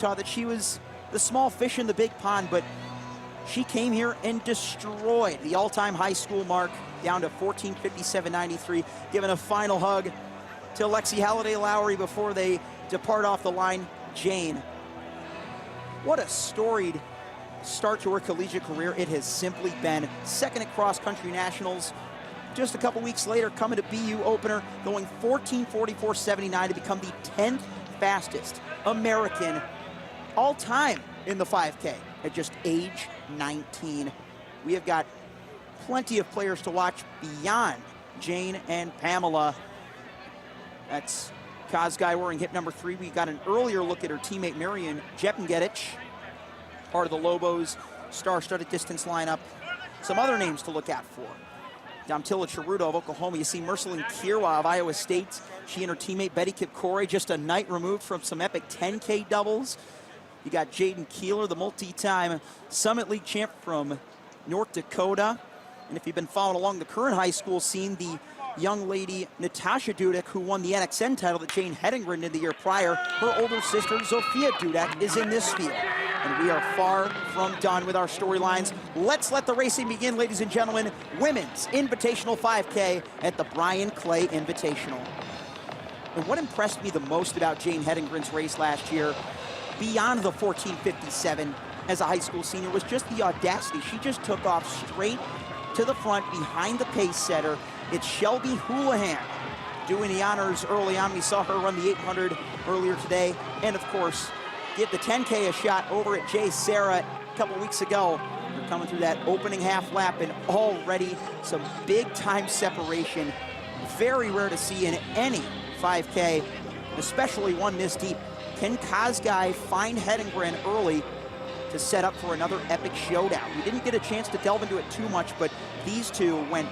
Saw that she was the small fish in the big pond, but she came here and destroyed the all-time high school mark down to 14:57.93, giving a final hug to Lexi Halliday-Lowry before they depart off the line. Jane, what a storied start to her collegiate career it has simply been. Second at cross-country nationals. Just a couple weeks later, coming to BU opener, going 14:44.79 to become the 10th fastest American all-time in the 5K at just age 19. We have got plenty of players to watch beyond Jane and Pamela. That's Kazgai wearing hip number 3. We got an earlier look at her teammate Marian Jepngedich, part of the Lobos star-studded distance lineup. Some other names to look out for. Domtila Chiruto of Oklahoma. You see Merceline Kirwa of Iowa State. She and her teammate Betty Kipkore just a night removed from some epic 10K doubles. You got Jaden Keeler, the multi-time Summit League champ from North Dakota. And if you've been following along the current high school scene, the young lady Natasha Dudek, who won the NXN title that Jane Hedengren did the year prior, her older sister Zofia Dudek is in this field. And we are far from done with our storylines. Let's let the racing begin, ladies and gentlemen. Women's Invitational 5K at the Bryan Clay Invitational. And what impressed me the most about Jane Hedengren's race last year, beyond the 14:57 as a high school senior, was just the audacity. She just took off straight to the front behind the pace setter. It's Shelby Houlihan doing the honors early on. We saw her run the 800 earlier today. And of course, give the 10K a shot over at Jay Sarah a couple weeks ago. They're coming through that opening half lap and already some big time separation. Very rare to see in any 5K, especially one this deep. Can Kazgai find Hedengren early to set up for another epic showdown? We didn't get a chance to delve into it too much, but these two went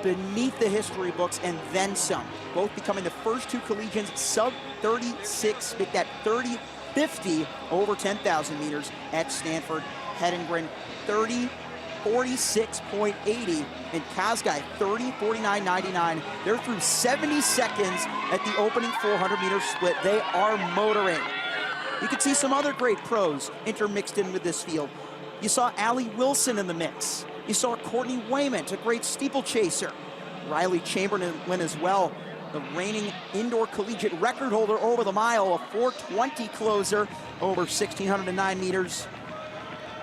beneath the history books and then some. Both becoming the first two collegians sub 36, make that 30-50 over 10,000 meters at Stanford. Hedengren 30:46.80 and Kazgai 30:49.99. They're through 70 seconds at the opening 400-meter split. They are motoring. You can see some other great pros intermixed in with this field. You saw Allie Wilson in the mix. You saw Courtney Wayment, a great steeplechaser. Riley Chamberlain as well, the reigning indoor collegiate record holder over the mile, a 4:20 closer over 1,609 meters.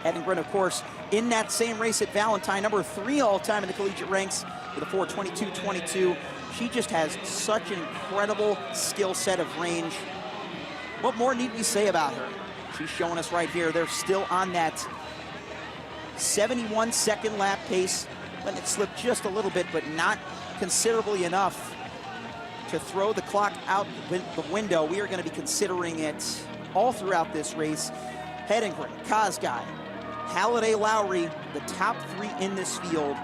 Hedengren, of course, in that same race at Valentine, number 3 all-time in the collegiate ranks with a 4:22.22. She just has such an incredible skill set of range. What more need we say about her? She's showing us right here. They're still on that 71-second lap pace. Letting it slip just a little bit, but not considerably enough to throw the clock out the window. We are going to be considering it all throughout this race. Hedengren, Kazgai, Halliday-Lowry, the top 3 in this field,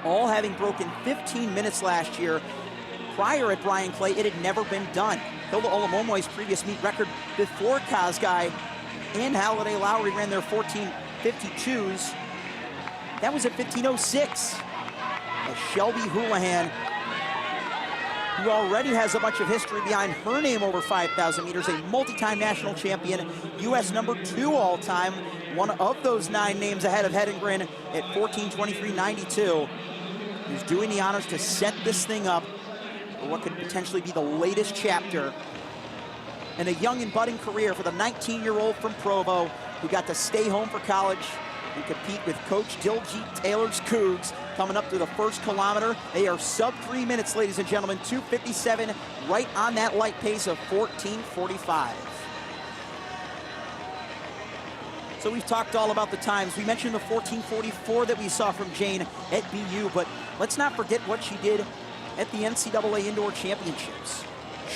all having broken 15 minutes last year. Prior at Bryan Clay, it had never been done. Hilda Olamomoi's previous meet record before Kazgai and Halliday-Lowry ran their 14:52s. That was at 15:06. As Shelby Houlihan, who already has a bunch of history behind her name over 5,000 meters, a multi-time national champion, U.S. number 2 all-time, one of those 9 names ahead of Hedengren at 14:23.92, who's doing the honors to set this thing up for what could potentially be the latest chapter in a young and budding career for the 19-year-old from Provo who got to stay home for college and compete with Coach Diljit Taylor's Cougs coming up to the first kilometer. They are sub 3 minutes, ladies and gentlemen, 2:57, right on that light pace of 14:45. So we've talked all about the times. We mentioned the 14:44 that we saw from Jane at BU, but let's not forget what she did at the NCAA Indoor Championships.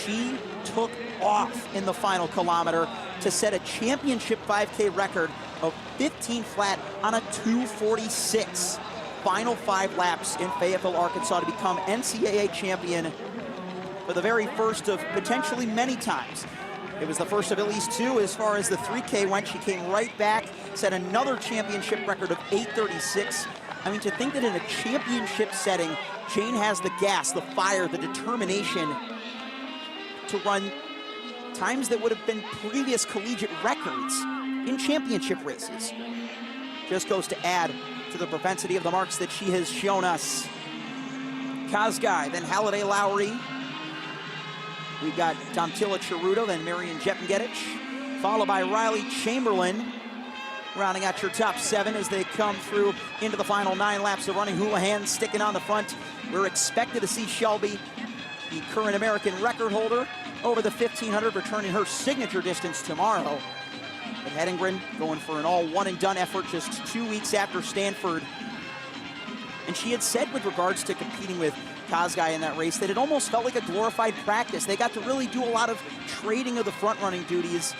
She took off in the final kilometer to set a championship 5K record of 15 flat on a 2:46. Final 5 laps in Fayetteville, Arkansas to become NCAA champion for the very first of potentially many times. It was the first of at least 2 as far as the 3K went. She came right back, set another championship record of 8:36. I mean, to think that in a championship setting, Jane has the gas, the fire, the determination to run times that would have been previous collegiate records in championship races. Just goes to add to the propensity of the marks that she has shown us. Kosgei, then Halliday Lowry. We've got Tomtila Cheruto, then Marian Jepngetich, followed by Riley Chamberlain, rounding out your top 7 as they come through into the final 9 laps of running. Houlihan sticking on the front. We're expected to see Shelby, the current American record holder, over the 1,500, returning her signature distance tomorrow. But Hedengren going for an all one-and-done effort just 2 weeks after Stanford. And she had said with regards to competing with Kosgei in that race that it almost felt like a glorified practice. They got to really do a lot of trading of the front-running duties,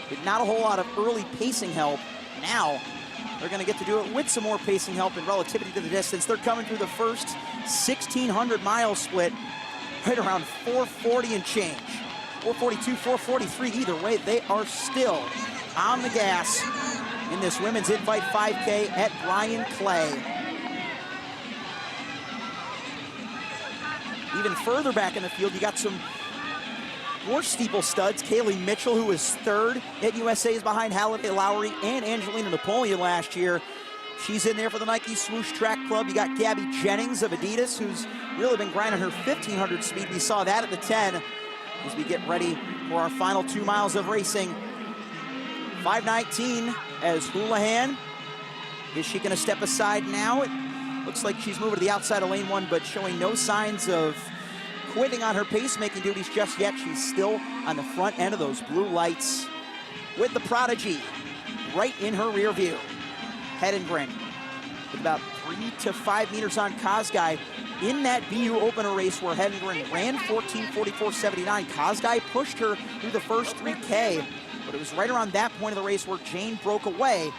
but not a whole lot of early pacing help. Now, they're going to get to do it with some more pacing help and relativity to the distance. They're coming through the first 1,600-mile split right around 440 and change. 442, 443, either way, they are still on the gas in this women's invite 5K at Bryan Clay. Even further back in the field, you got some more steeple studs. Kaylee Mitchell, who was 3rd at USA, is behind Halliday Lowry and Angelina Napoleon last year. She's in there for the Nike Swoosh Track Club. You got Gabby Jennings of Adidas, who's really been grinding her 1,500 speed. We saw that at the 10 as we get ready for our final 2 miles of racing. 5:19 as Houlihan. Is she going to step aside now? It looks like she's moving to the outside of lane 1, but showing no signs of quitting on her pacemaking duties just yet. She's still on the front end of those blue lights with the Prodigy right in her rear view. Hedengren with about 3 to 5 meters on Kosgei in that BU opener race where Hedengren ran 14:44.79. Kosgei pushed her through the first 3K, but it was right around that point of the race where Jane broke away.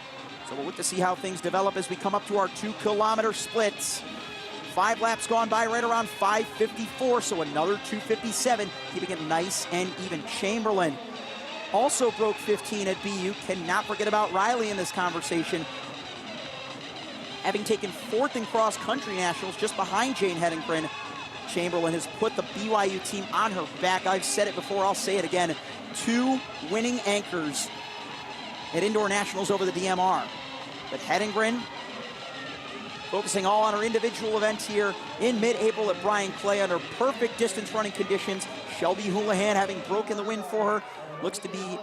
So we'll look to see how things develop as we come up to our 2-kilometer splits. 5 laps gone by right around 5:54, so another 2:57, keeping it nice and even. Chamberlain also broke 15 at BU. Cannot forget about Riley in this conversation, having taken 4th in cross-country nationals just behind Jane Hedengren. Chamberlain has put the BYU team on her back. I've said it before, I'll say it again. 2 winning anchors at indoor nationals over the DMR. But Hedengren focusing all on her individual event here in mid-April at Bryan Clay under perfect distance running conditions. Shelby Houlihan having broken the wind for her. Looks to be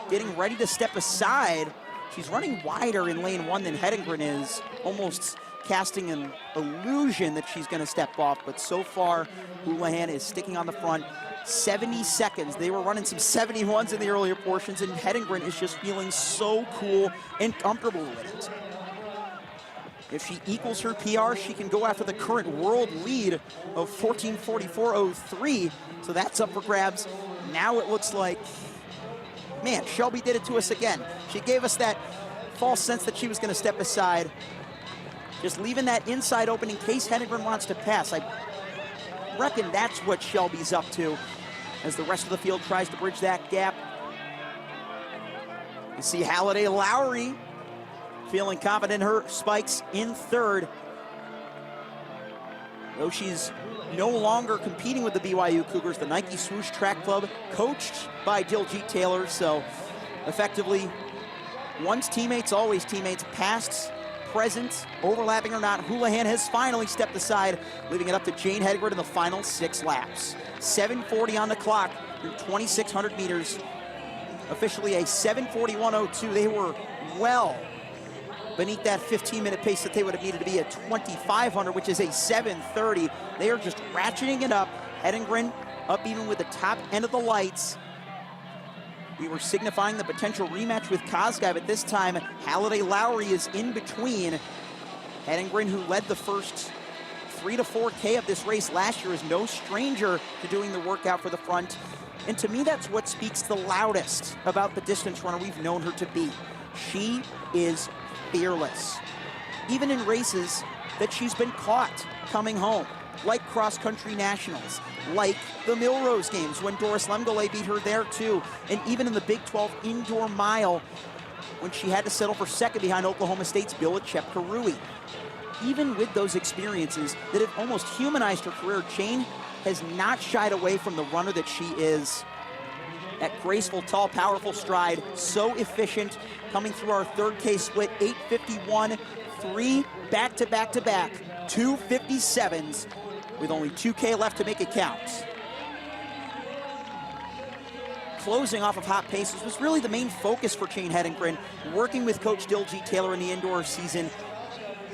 getting ready to step aside. She's running wider in lane 1 than Hedengren is, almost casting an illusion that she's going to step off. But so far, Houlihan is sticking on the front. 70 seconds. They were running some 71s in the earlier portions, and Hedengren is just feeling so cool and comfortable with it. If she equals her PR, she can go after the current world lead of 14:44.03. So that's up for grabs. Now it looks like, man, Shelby did it to us again. She gave us that false sense that she was going to step aside, just leaving that inside open in case Hedengren wants to pass. I reckon that's what Shelby's up to as the rest of the field tries to bridge that gap. You see Halliday Lowry feeling confident in her spikes in 3rd. Though she's no longer competing with the BYU Cougars, the Nike Swoosh Track Club, coached by Diljeet Taylor. So effectively, once teammates, always teammates, past, present, overlapping or not. Houlihan has finally stepped aside, leaving it up to Jane Hedengren in the final 6 laps. 7:40 on the clock through 2,600 meters. Officially a 7:41.02. They were well beneath that 15-minute pace that they would have needed to be at 2,500, which is a 7:30. They are just ratcheting it up. Hedengren up even with the top end of the lights. We were signifying the potential rematch with Kosgei, but this time Halliday Lowry is in between. Hedengren, who led the first 3 to 4K of this race last year, is no stranger to doing the workout for the front. And to me, that's what speaks the loudest about the distance runner we've known her to be. She is fearless, even in races that she's been caught coming home, like cross-country nationals, like the Milrose games when Doris Lemgole beat her there too, and even in the Big 12 indoor mile when she had to settle for 2nd behind Oklahoma State's Bila Chepkarui. Even with those experiences that have almost humanized her career, Jane has not shied away from the runner that she is. That graceful, tall, powerful stride, so efficient, coming through our third K split, 8:51, 3 back-to-back-to-back, 2:57s, with only 2K left to make it count. Closing off of hot paces was really the main focus for Jane Hedengren, working with Coach Diljit Taylor in the indoor season.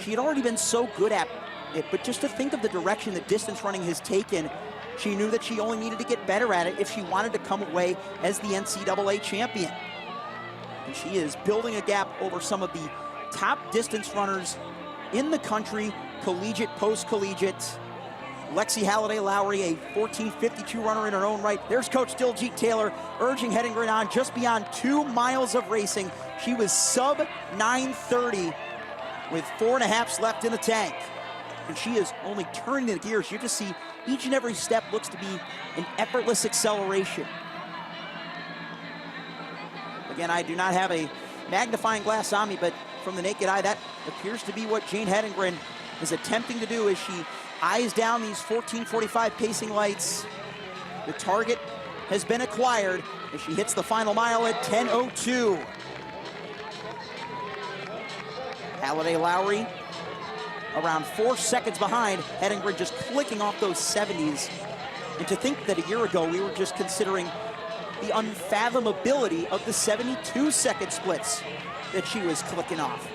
She had already been so good at it, but just to think of the direction that distance running has taken, she knew that she only needed to get better at it if she wanted to come away as the NCAA champion. And she is building a gap over some of the top distance runners in the country, collegiate, post-collegiate. Lexi Halliday-Lowry, a 14:52 runner in her own right. There's Coach Diljit Taylor urging Hedengren on just beyond 2 miles of racing. She was sub 9:30 with 4.5s left in the tank. And she is only turning the gears. You just see each and every step looks to be an effortless acceleration. Again, I do not have a magnifying glass on me, but from the naked eye, that appears to be what Jane Hedengren is attempting to do as she eyes down these 14:45 pacing lights. The target has been acquired as she hits the final mile at 10:02. Halliday-Lowry around 4 seconds behind. Hedengren just clicking off those 70s. And to think that a year ago we were just considering the unfathomability of the 72-second splits that she was clicking off.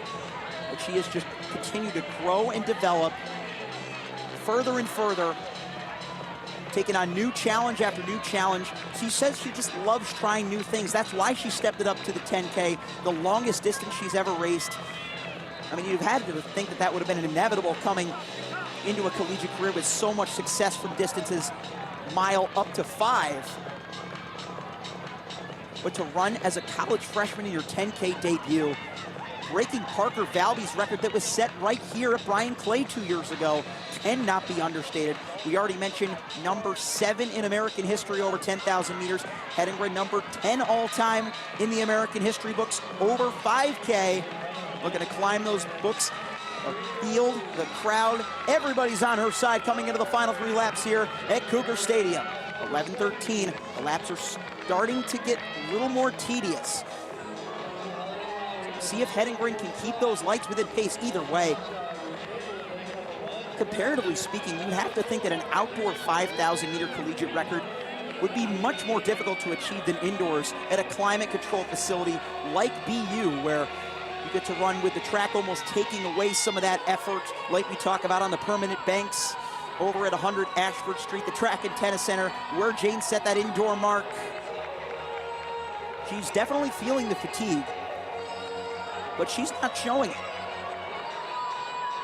But she has just continued to grow and develop further and further, taking on new challenge after new challenge. She says she just loves trying new things. That's why she stepped it up to the 10K, the longest distance she's ever raced. I mean, you've had to think that that would have been inevitable coming into a collegiate career with so much success from distances mile up to 5. But to run as a college freshman in your 10K debut, breaking Parker Valby's record that was set right here at Bryan Clay 2 years ago, cannot be understated. We already mentioned number 7 in American history over 10,000 meters. Hedengren number 10 all-time in the American history books over 5K. Looking to climb those books. The field, the crowd, everybody's on her side coming into the final 3 laps here at Cougar Stadium. 11:13, the laps are starting to get a little more tedious. See if Hedengren can keep those lights within pace either way. Comparatively speaking, you have to think that an outdoor 5,000 meter collegiate record would be much more difficult to achieve than indoors at a climate control facility like BU, where you get to run with the track almost taking away some of that effort, like we talk about on the permanent banks over at 100 Ashford Street, the track and tennis center, where Jane set that indoor mark. She's definitely feeling the fatigue, but she's not showing it.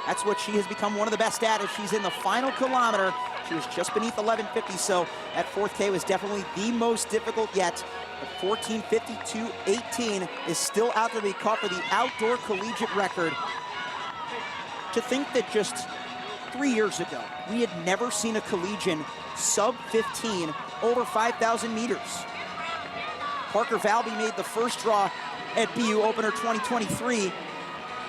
That's what she has become one of the best at as she's in the final kilometer. She was just beneath 11:50, so that 4th K was definitely the most difficult yet. But 14:52.18 is still out there to be caught for the outdoor collegiate record. To think that just 3 years ago, we had never seen a collegian sub 15 over 5,000 meters. Parker Valby made the first draw at BU Opener 2023,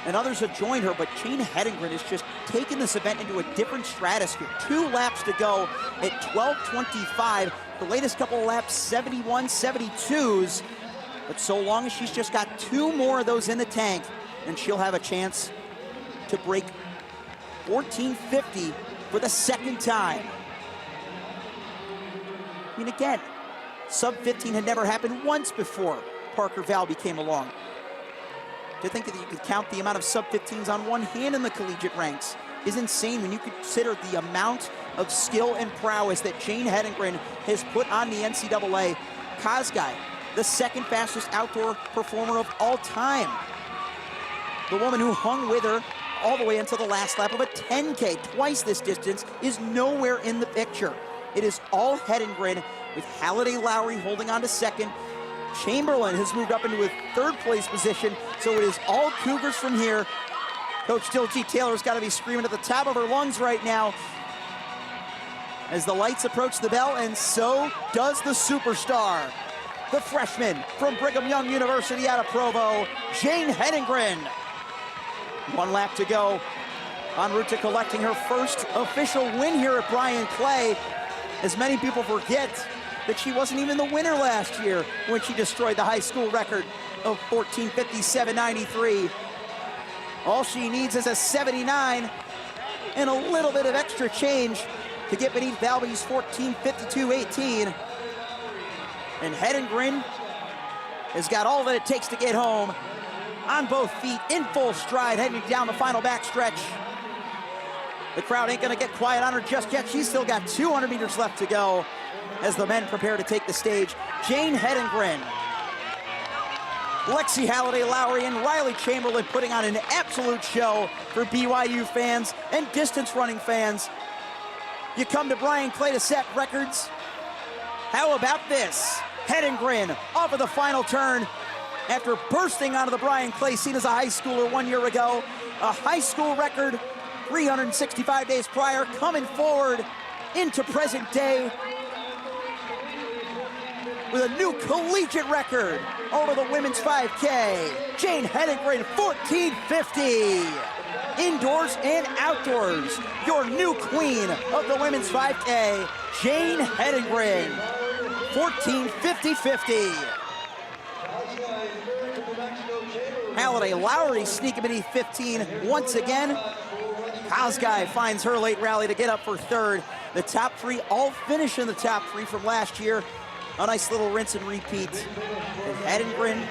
and others have joined her, but Jane Hedengren has just taken this event into a different stratosphere. 2 laps to go at 12:25. The latest couple of laps, 71, 72s. But so long as she's just got 2 more of those in the tank, and she'll have a chance to break 14:50 for the 2nd time. I mean, again, sub 15 had never happened once before Parker Valby came along. To think that you could count the amount of sub 15s on one hand in the collegiate ranks is insane when you consider the amount of skill and prowess that Jane Hedengren has put on the NCAA. Kosgei, the 2nd fastest outdoor performer of all time. The woman who hung with her all the way until the last lap of a 10K, twice this distance, is nowhere in the picture. It is all Hedengren, with Halliday-Lowry holding on to 2nd. Chamberlain has moved up into a 3rd place position, so it is all Cougars from here. Coach Diljit Taylor's got to be screaming at the top of her lungs right now as the lights approach the bell, and so does the superstar, the freshman from Brigham Young University out of Provo, Jane Hedengren. 1 lap to go, en route to collecting her first official win here at Bryan Clay. As many people forget, that she wasn't even the winner last year when she destroyed the high school record of 14:57.93. All she needs is a 79 and a little bit of extra change to get beneath Valby's 14:52.18. And Hedengren has got all that it takes to get home. On both feet, in full stride, heading down the final backstretch. The crowd ain't gonna get quiet on her just yet. She's still got 200 meters left to go as the men prepare to take the stage. Jane Hedengren, Lexi Halliday-Lowry, and Riley Chamberlain putting on an absolute show for BYU fans and distance running fans. You come to Bryan Clay to set records. How about this? Hedengren off of the final turn after bursting onto the Bryan Clay scene as a high schooler 1 year ago. A high school record 365 days prior, coming forward into present day with a new collegiate record over the women's 5K. Jane Hedengren, 14:50. Indoors and outdoors, your new queen of the women's 5K, Jane Hedengren, 14:50.50. Halliday-Lowry sneaking beneath 15 once again. Kosgei finds her late rally to get up for third. The top three all finish in the top three from last year. A nice little rinse and repeat. And Hedengren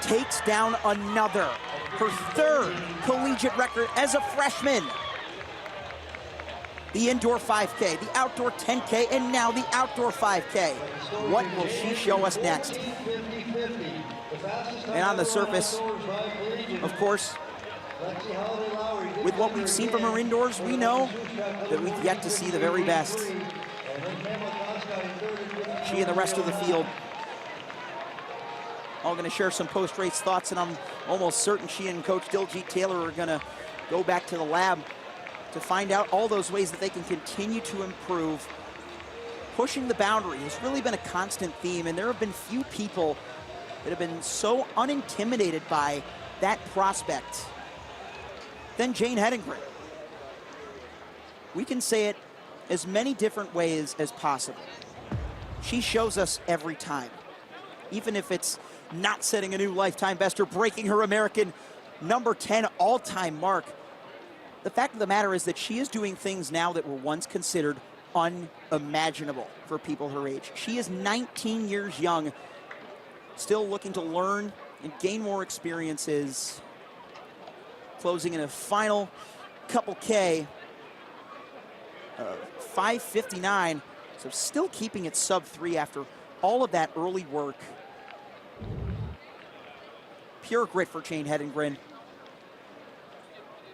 takes down another, her third collegiate record as a freshman. The indoor 5K, the outdoor 10K, and now the outdoor 5K. What will she show us next? And on the surface, of course, with what we've seen from her indoors, we know that we've yet to see the very best. She and the rest of the field all going to share some post-race thoughts, and I'm almost certain she and Coach Diljit Taylor are going to go back to the lab to find out all those ways that they can continue to improve. Pushing the boundary has really been a constant theme, and there have been few people that have been so unintimidated by that prospect than Jane Hedengren. We can say it as many different ways as possible. She shows us every time, even if it's not setting a new lifetime best or breaking her American number 10 all-time mark. The fact of the matter is that she is doing things now that were once considered unimaginable for people her age. She is 19 years young, still looking to learn and gain more experiences, closing in a final couple K, 5:59, so still keeping it sub-3 after all of that early work. Pure grit for Jane Hedengren,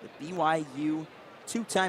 the BYU two-time